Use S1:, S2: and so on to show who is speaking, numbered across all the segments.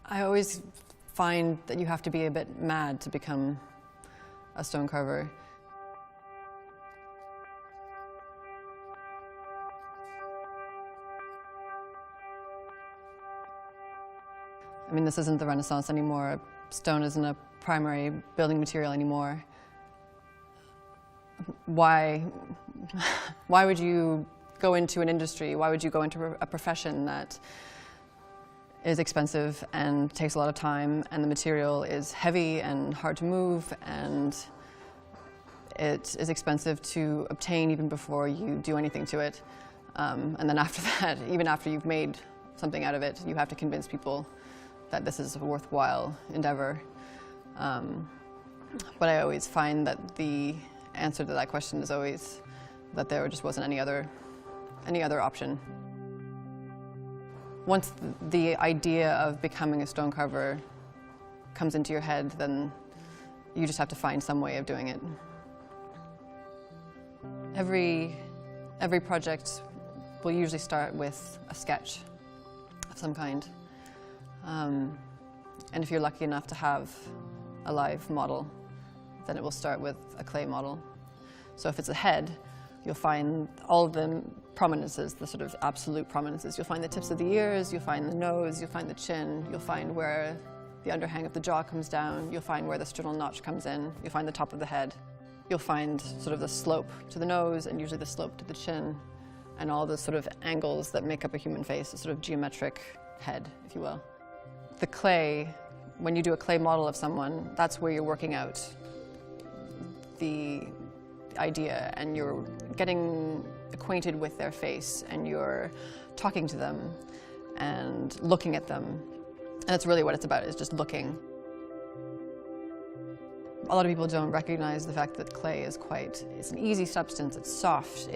S1: I always find that you have to be a bit mad to become a stone carver. I mean, this isn't the Renaissance anymore. Stone isn't a primary building material anymore. Why would you go into an industry? Why would you go into a profession that is expensive and takes a lot of time, and the material is heavy and hard to move, and it is expensive to obtain even before you do anything to it. And then after that, even after you've made something out of it, you have to convince people that this is a worthwhile endeavor. But I always find that the answer to that question is always that there just wasn't any other option. Once the idea of becoming a stone carver comes into your head, then you just have to find some way of doing it. Every project will usually start with a sketch of some kind. And if you're lucky enough to have a live model, then it will start with a clay model. So if it's a head, you'll find all of the prominences, the sort of absolute prominences. You'll find the tips of the ears, you'll find the nose, you'll find the chin, you'll find where the underhang of the jaw comes down, you'll find where the sternal notch comes in, you'll find the top of the head. You'll find sort of the slope to the nose and usually the slope to the chin, and all the sort of angles that make up a human face, a sort of geometric head, if you will. The clay, when you do a clay model of someone, that's where you're working out the idea, and you're getting acquainted with their face, and you're talking to them and looking at them. And that's really what it's about, is just looking. A lot of people don't recognize the fact that clay is it's an easy substance, it's soft,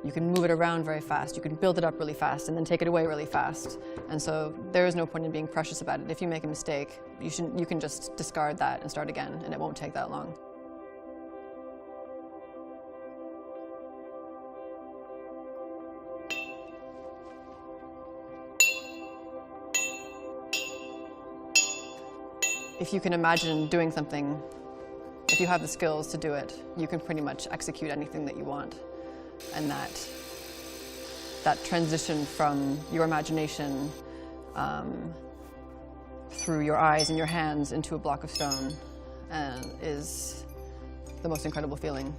S1: you can move it around very fast, you can build it up really fast and then take it away really fast. And so there is no point in being precious about it. If you make a mistake, you can just discard that and start again, and it won't take that long. If you can imagine doing something, if you have the skills to do it, you can pretty much execute anything that you want. And that transition from your imagination through your eyes and your hands into a block of stone is the most incredible feeling.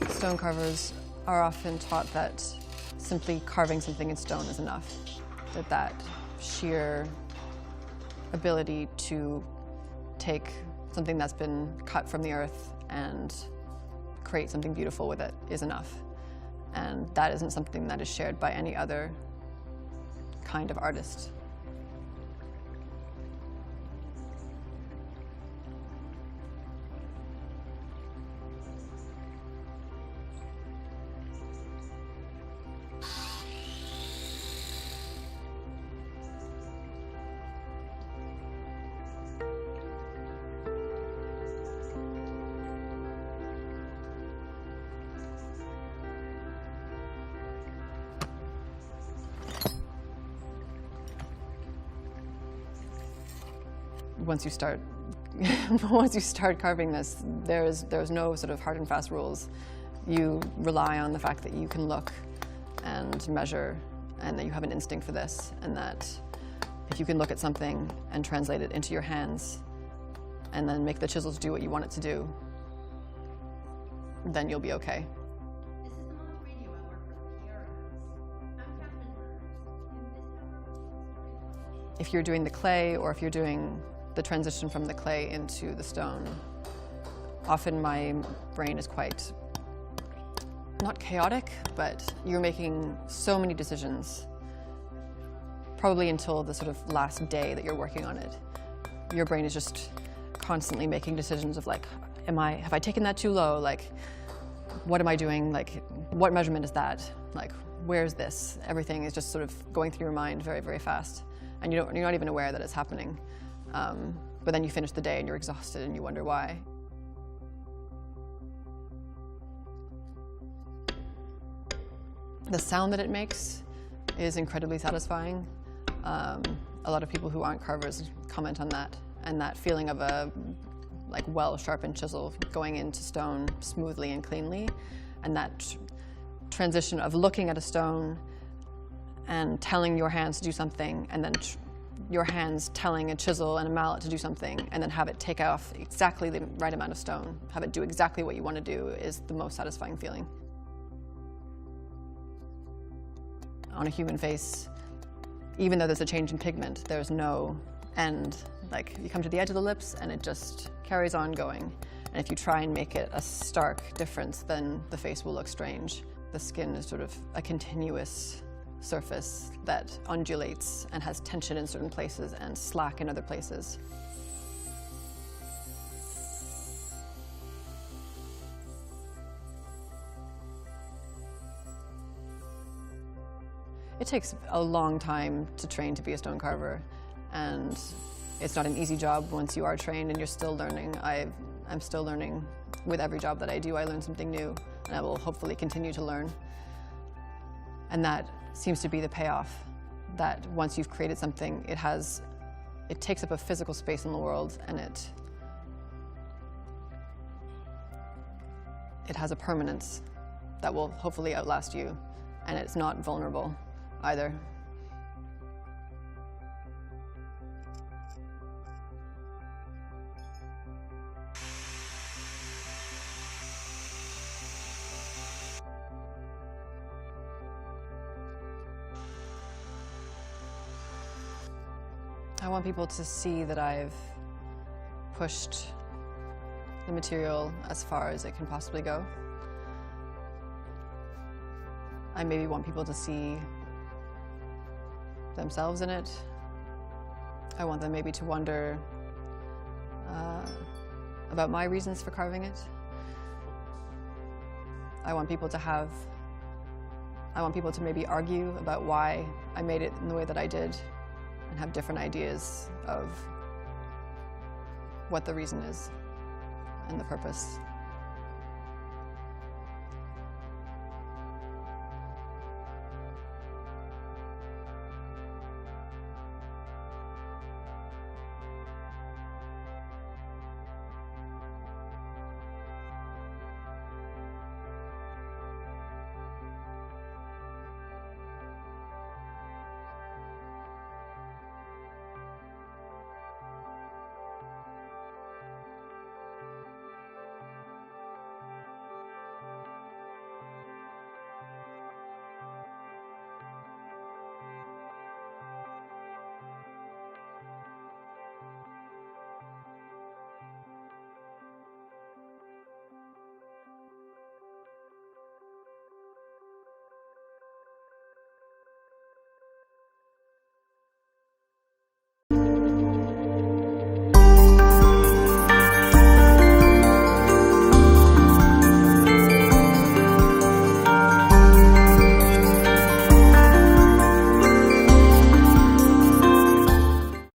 S1: Stone carvers are often taught that simply carving something in stone is enough. That sheer ability to take something that's been cut from the earth and create something beautiful with it is enough. And that isn't something that is shared by any other kind of artist. Once you start carving this, there's no sort of hard and fast rules. You rely on the fact that you can look and measure, and that you have an instinct for this, and that if you can look at something and translate it into your hands and then make the chisels do what you want it to do, then you'll be okay. If you're doing the clay, or if you're doing the transition from the clay into the stone, often my brain is quite, not chaotic, but you're making so many decisions, probably until the sort of last day that you're working on it. Your brain is just constantly making decisions of like, have I taken that too low? Like, what am I doing? Like, what measurement is that? Like, where's this? Everything is just sort of going through your mind very, very fast. And you're not even aware that it's happening. But then you finish the day and you're exhausted and you wonder why. The sound that it makes is incredibly satisfying. A lot of people who aren't carvers comment on that, and that feeling of a well-sharpened chisel going into stone smoothly and cleanly, and that transition of looking at a stone and telling your hands to do something, and then your hands telling a chisel and a mallet to do something, and then have it take off exactly the right amount of stone, have it do exactly what you want to do, is the most satisfying feeling. On a human face, even though there's a change in pigment, there's no end. Like, you come to the edge of the lips and it just carries on going. And if you try and make it a stark difference, then the face will look strange. The skin is sort of a continuous surface that undulates and has tension in certain places and slack in other places. It takes a long time to train to be a stone carver, and it's not an easy job once you are trained, and you're still learning. I'm still learning. With every job that I do, I learn something new, and I will hopefully continue to learn. And that seems to be the payoff, that once you've created something, it takes up a physical space in the world, and it has a permanence that will hopefully outlast you, and it's not vulnerable either. I want people to see that I've pushed the material as far as it can possibly go. I maybe want people to see themselves in it. I want them maybe to wonder about my reasons for carving it. I want people to maybe argue about why I made it in the way that I did, and have different ideas of what the reason is and the purpose.